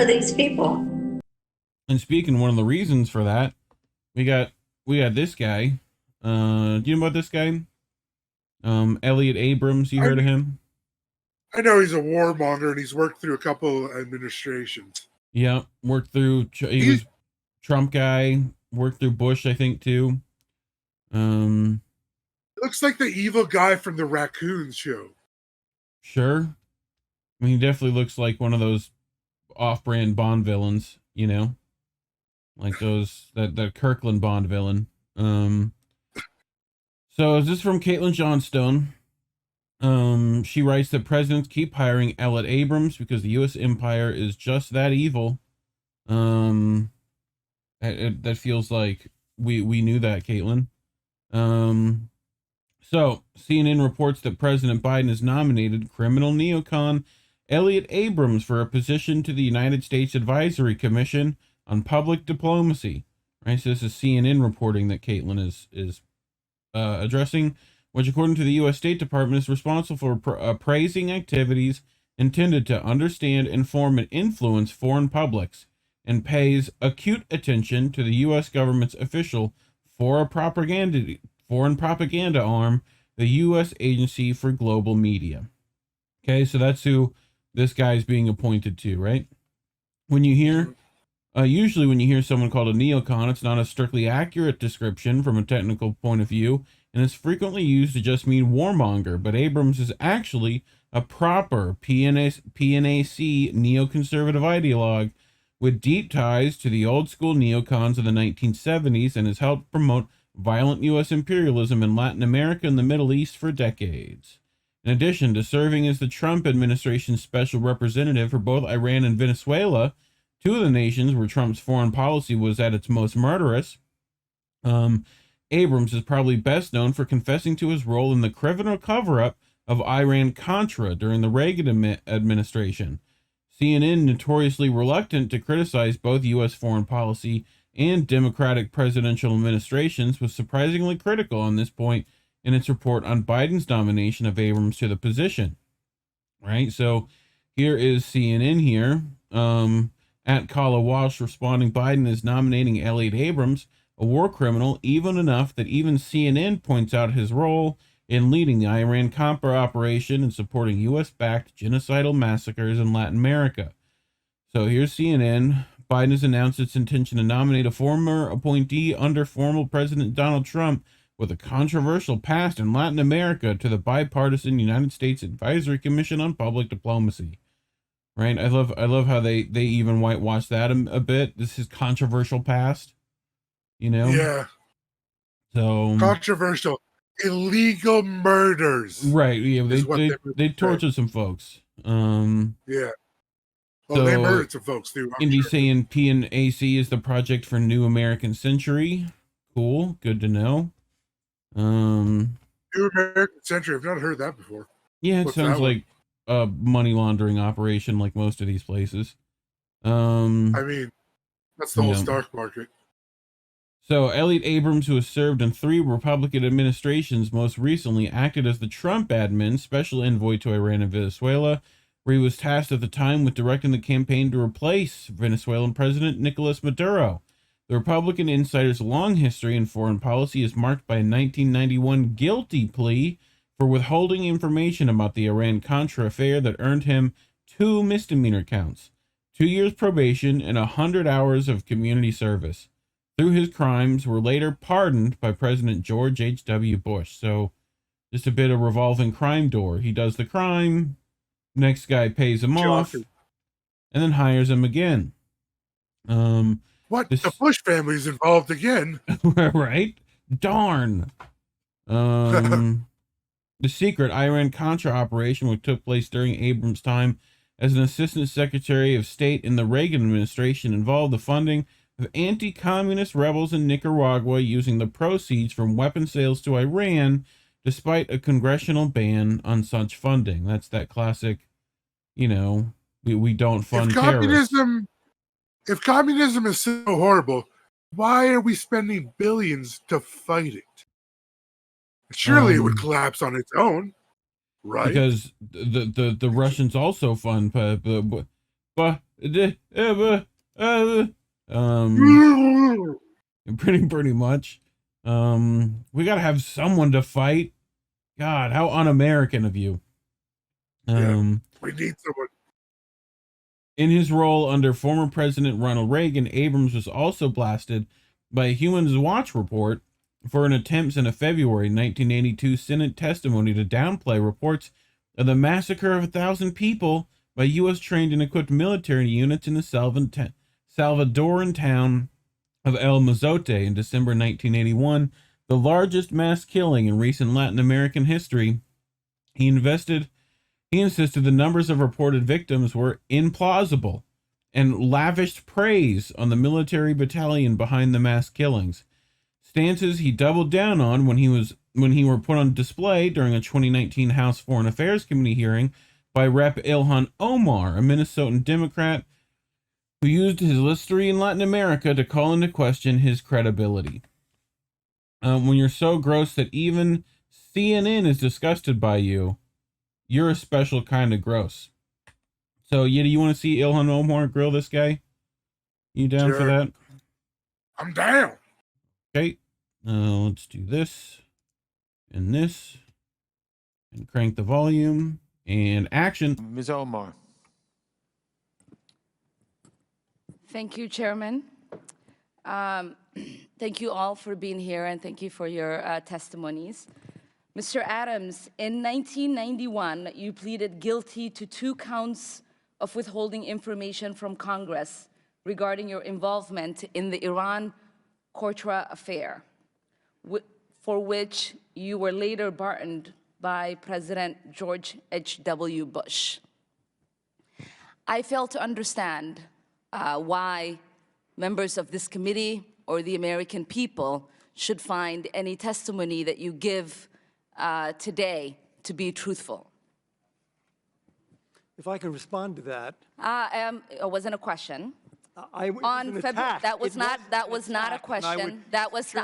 are these people? And speaking, one of the reasons for that, we got this guy. Do you know about this guy? Elliott Abrams. You heard of him? I know he's a warmonger and he's worked through a couple administrations. Yeah, worked through. He was Trump guy. Worked through Bush, I think, too. Looks like the evil guy from the Raccoons show. Sure. I mean, he definitely looks like one of those off-brand Bond villains, you know, like those that Kirkland Bond villain. So is this from Caitlin Johnstone? She writes that presidents keep hiring Elliott Abrams because the U.S. empire is just that evil. That feels like we knew that, Caitlin. So CNN reports that President Biden has nominated criminal neocon Elliott Abrams for a position to the United States Advisory Commission on Public Diplomacy. Right, so this is CNN reporting that Caitlin is addressing, which according to the U.S. State Department is responsible for appraising activities intended to understand, inform, and influence foreign publics, and pays acute attention to the U.S. government's official foreign propaganda arm, the U.S. Agency for Global Media. Okay, so that's who this guy's being appointed to, right? When you hear, usually when you hear someone called a neocon, it's not a strictly accurate description from a technical point of view, and is frequently used to just mean warmonger, but Abrams is actually a proper PNAC neoconservative ideologue with deep ties to the old school neocons of the 1970s and has helped promote violent U.S. imperialism in Latin America and the Middle East for decades. In addition to serving as the Trump administration's special representative for both Iran and Venezuela, two of the nations where Trump's foreign policy was at its most murderous, Abrams is probably best known for confessing to his role in the criminal cover-up of Iran-Contra during the Reagan administration. CNN, notoriously reluctant to criticize both U.S. foreign policy and Democratic presidential administrations, was surprisingly critical on this point in its report on Biden's nomination of Abrams to the position. Right, so here is CNN here. At Kala Walsh responding, Biden is nominating Elliott Abrams, a war criminal, even enough that even CNN points out his role in leading the Iran-Contra operation and supporting U.S.-backed genocidal massacres in Latin America. So here's CNN. Biden has announced its intention to nominate a former appointee under former President Donald Trump with a controversial past in Latin America to the bipartisan United States Advisory Commission on Public Diplomacy. Right? I love how they even whitewash that a bit. This is controversial past, you know? Yeah. So controversial, illegal murders. Right. Yeah. They tortured some folks. Yeah. Well, they murdered some folks too. Indy saying PNAC is the project for New American Century. Cool. Good to know. New American Century. I've not heard that before. Yeah, it sounds like a money laundering operation, like most of these places. I mean, that's the whole stock market. So Elliott Abrams, who has served in 3 Republican administrations, most recently acted as the Trump admin special envoy to Iran and Venezuela, where he was tasked at the time with directing the campaign to replace Venezuelan President Nicolas Maduro. The Republican insider's long history in foreign policy is marked by a 1991 guilty plea for withholding information about the Iran-Contra affair that earned him 2 misdemeanor counts, 2 years probation, and 100 hours of community service. Through his crimes, were later pardoned by President George H.W. Bush. So just a bit of revolving crime door. He does the crime, next guy pays him off, and then hires him again. What? The Bush family's involved again. Right? Darn. The secret Iran-Contra operation, which took place during Abrams' time as an assistant secretary of state in the Reagan administration, involved the funding of anti-communist rebels in Nicaragua using the proceeds from weapon sales to Iran, despite a congressional ban on such funding. That's that classic, you know, we don't fund terrorists. If communism is so horrible, why are we spending billions to fight it? Surely it would collapse on its own, right? Because the Russians also fund Um, pretty much. We gotta have someone to fight. God, how un-American of you. Yeah, we need someone. In his role under former President Ronald Reagan, Abrams was also blasted by a Human Rights Watch report for an attempt in a February 1982 Senate testimony to downplay reports of the massacre of 1,000 people by U.S. trained and equipped military units in the Salvadoran town of El Mozote in December 1981, the largest mass killing in recent Latin American history. He insisted the numbers of reported victims were implausible and lavished praise on the military battalion behind the mass killings. Stances he doubled down on when he were put on display during a 2019 House Foreign Affairs Committee hearing by Rep. Ilhan Omar, a Minnesotan Democrat who used his history in Latin America to call into question his credibility. When you're so gross that even CNN is disgusted by you, you're a special kind of gross. So, Yeti, you want to see Ilhan Omar grill this guy? You down for that? I'm down. Okay. Let's do this and this and crank the volume and action. Ms. Omar. Thank you, Chairman. Thank you all for being here, and thank you for your testimonies. Mr. Adams, in 1991, you pleaded guilty to 2 counts of withholding information from Congress regarding your involvement in the Iran-Contra affair, for which you were later pardoned by President George H.W. Bush. I fail to understand why members of this committee or the American people should find any testimony that you give today to be truthful. If I can respond to that. It wasn't a question. On February, that was not a question. That was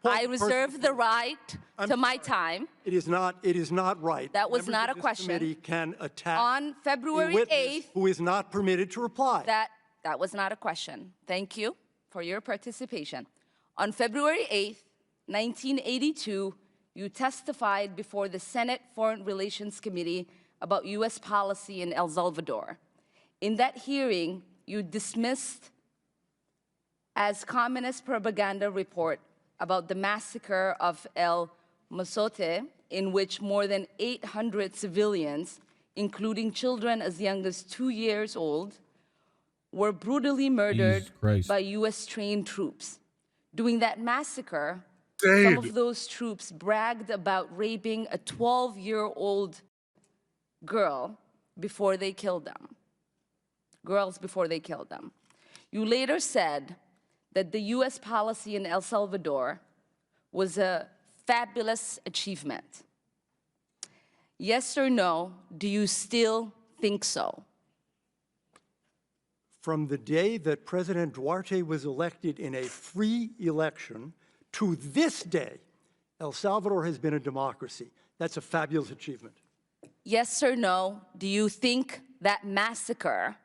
I reserve the right to my time. It is not right. That was not a question. Committee can attack on February 8th, who is not permitted to reply. That was not a question. Thank you for your participation. On February 8th, 1982, you testified before the Senate Foreign Relations Committee about U.S. policy in El Salvador. In that hearing, you dismissed as communist propaganda report about the massacre of El Mozote, in which more than 800 civilians, including children as young as 2 years old, were brutally murdered by U.S. trained troops. During that massacre, some of those troops bragged about raping a 12-year-old girl before they killed them. Girls before they killed them. You later said that the U.S. policy in El Salvador was a fabulous achievement. Yes or no, do you still think so? From the day that President Duarte was elected in a free election to this day, El Salvador has been a democracy. That's a fabulous achievement. Yes or no, do you think that massacre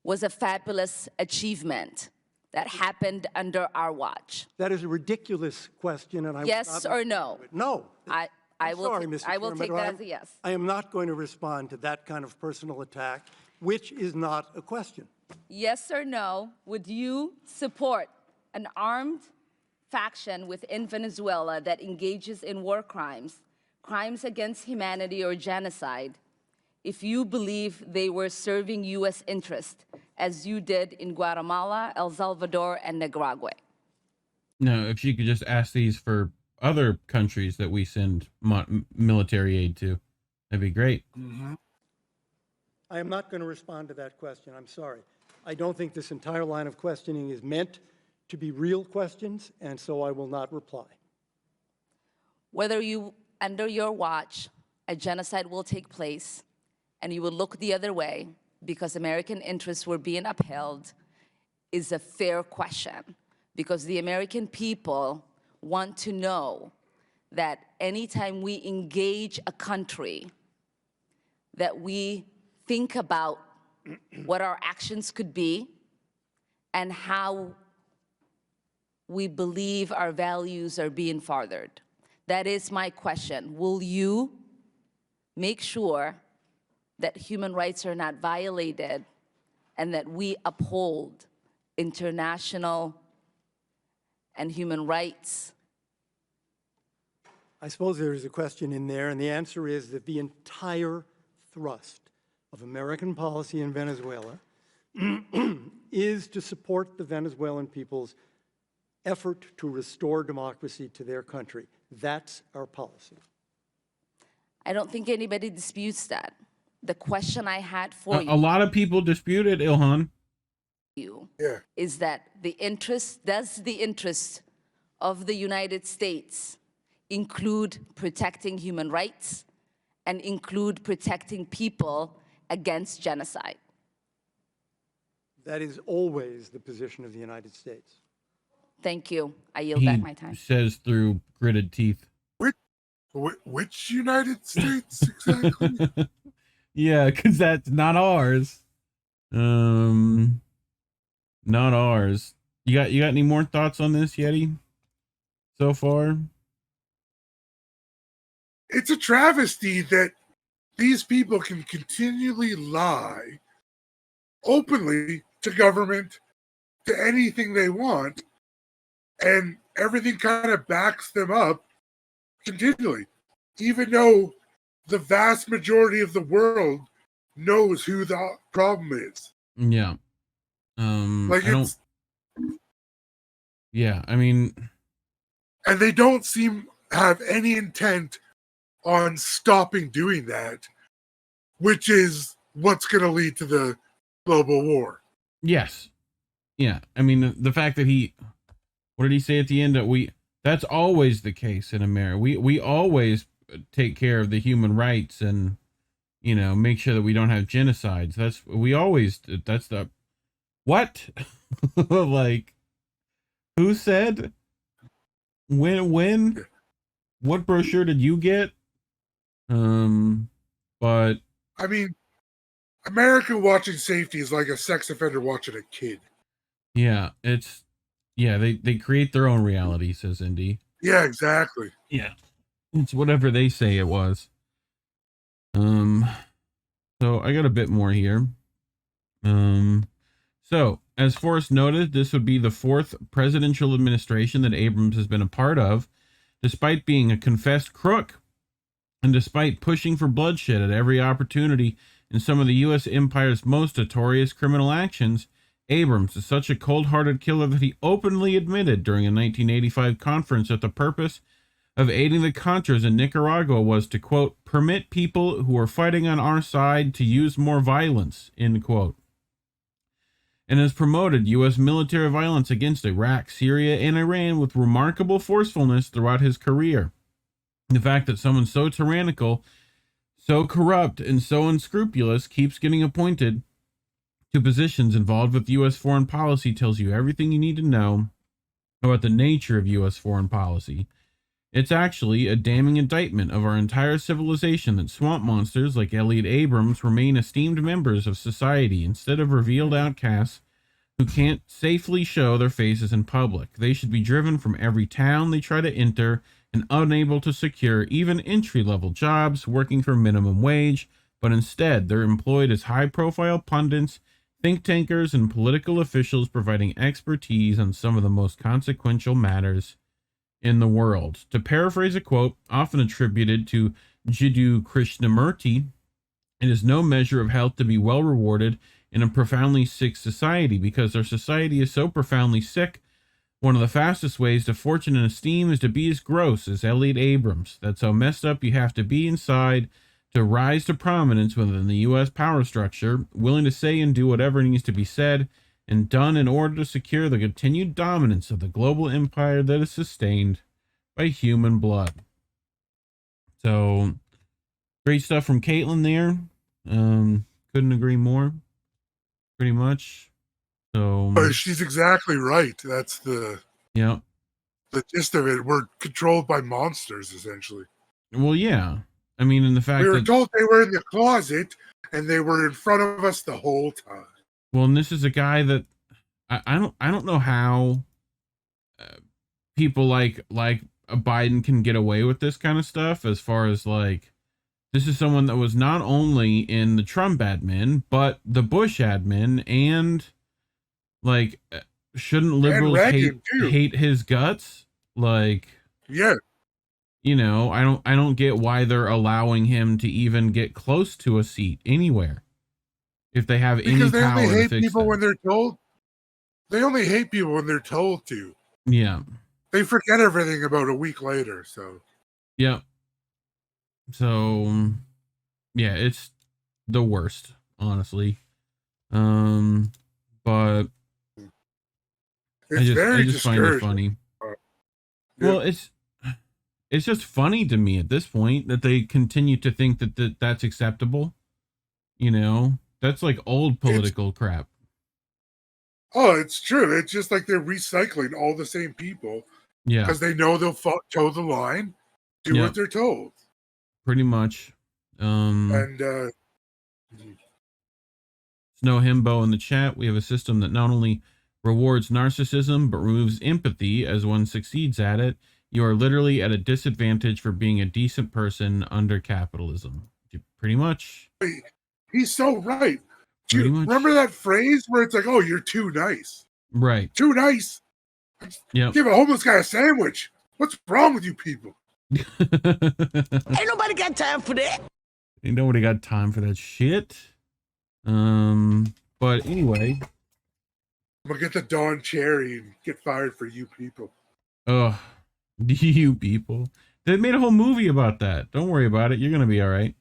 was a fabulous achievement that happened under our watch? That is a ridiculous question, and I yes or no? No. I will take that as a yes. I am not going to respond to that kind of personal attack, which is not a question. Yes or no, would you support an armed faction within Venezuela that engages in war crimes, crimes against humanity or genocide, if you believe they were serving U.S. interest, as you did in Guatemala, El Salvador, and Nicaragua? No, if you could just ask these for other countries that we send military aid to, that'd be great. Mm-hmm. I am not going to respond to that question. I'm sorry. I don't think this entire line of questioning is meant to be real questions, and so I will not reply. Whether under your watch, a genocide will take place, and you will look the other way because American interests were being upheld, is a fair question, because the American people want to know that anytime we engage a country, that we think about what our actions could be, and how we believe our values are being furthered. That is my question. Will you make sure that human rights are not violated and that we uphold international and human rights? I suppose there's a question in there, and the answer is that the entire thrust of American policy in Venezuela is to support the Venezuelan people's effort to restore democracy to their country. That's our policy. I don't think anybody disputes that. The question I had for A lot of people dispute it, Ilhan. you Yeah. is that the interest of the United States include protecting human rights and include protecting people against genocide? That is always the position of the United States. Thank you. I yield back my time. Says through gritted teeth. Which United States exactly? Yeah, because that's not ours. Not ours. You got any more thoughts on this, Yeti? So far? It's a travesty that these people can continually lie openly to government, to anything they want, and everything kind of backs them up continually, even though the vast majority of the world knows who the problem is. Yeah. Like, yeah, I mean, and they don't seem have any intent on stopping doing that, which is what's going to lead to the global war. yes. Yeah. I mean, the fact that what did he say at the end? That's always the case in America. We always take care of the human rights and, make sure that we don't have genocides. That's the, what? Like, who said? When? What brochure did you get? But I mean, American watching safety is like a sex offender watching a kid. yeah, they create their own reality, says Indy. Yeah, exactly. Yeah. It's whatever they say it was. So I got a bit more here. So as Forrest noted, this would be the fourth presidential administration that Abrams has been a part of, despite being a confessed crook and despite pushing for bloodshed at every opportunity in some of the U.S. empire's most notorious criminal actions. Abrams is such a cold-hearted killer that he openly admitted during a 1985 conference that the purpose of aiding the Contras in Nicaragua was to, quote, permit people who are fighting on our side to use more violence, end quote. And has promoted U.S. military violence against Iraq, Syria, and Iran with remarkable forcefulness throughout his career. The fact that someone so tyrannical, so corrupt, and so unscrupulous keeps getting appointed to positions involved with U.S. foreign policy tells you everything you need to know about the nature of U.S. foreign policy. It's actually a damning indictment of our entire civilization that swamp monsters like Elliott Abrams remain esteemed members of society instead of revealed outcasts who can't safely show their faces in public. They should be driven from every town they try to enter and unable to secure even entry-level jobs working for minimum wage, but instead they're employed as high-profile pundits, think tankers, and political officials providing expertise on some of the most consequential matters in the world. To paraphrase a quote often attributed to Jiddu Krishnamurti, it is no measure of health to be well rewarded in a profoundly sick society. Because our society is so profoundly sick, one of the fastest ways to fortune and esteem is to be as gross as Elliott Abrams. That's how messed up you have to be inside to rise to prominence within the U.S. power structure, willing to say and do whatever needs to be said and done in order to secure the continued dominance of the global empire that is sustained by human blood. So, great stuff from Caitlin there. Couldn't agree more, pretty much. So, she's exactly right. That's the gist of it. We're controlled by monsters, essentially. Well, yeah. I mean, in the fact we were that told they were in the closet, and they were in front of us the whole time. Well, and this is a guy that I don't know how people like Biden can get away with this kind of stuff, as far as like, this is someone that was not only in the Trump admin, but the Bush admin, and like, shouldn't liberals hate his guts? Like, yeah, you know, I don't get why they're allowing him to even get close to a seat anywhere if they have any they power only to hate fix people them. when they're told. They only hate people when they're told to. Yeah. They forget everything about a week later. So Yeah. So yeah, it's the worst, honestly. But it's I just find it funny. Yeah. Well, it's just funny to me at this point that they continue to think that that's acceptable. You know, that's like old political crap. Oh, it's true. It's just like they're recycling all the same people. Yeah. Because they know they'll toe the line, do what they're told. Pretty much. And Snow Himbo in the chat. We have a system that not only rewards narcissism, but removes empathy as one succeeds at it. You are literally at a disadvantage for being a decent person under capitalism. Pretty much. He's so right. Remember that phrase where it's like, oh, you're too nice. Right. Too nice. Yeah. Give a homeless guy a sandwich. What's wrong with you people? Ain't nobody got time for that. Ain't nobody got time for that shit. But anyway. I'm going to get the Don Cherry and get fired for you people. Ugh. You people. They made a whole movie about that. Don't worry about it. You're going to be all right.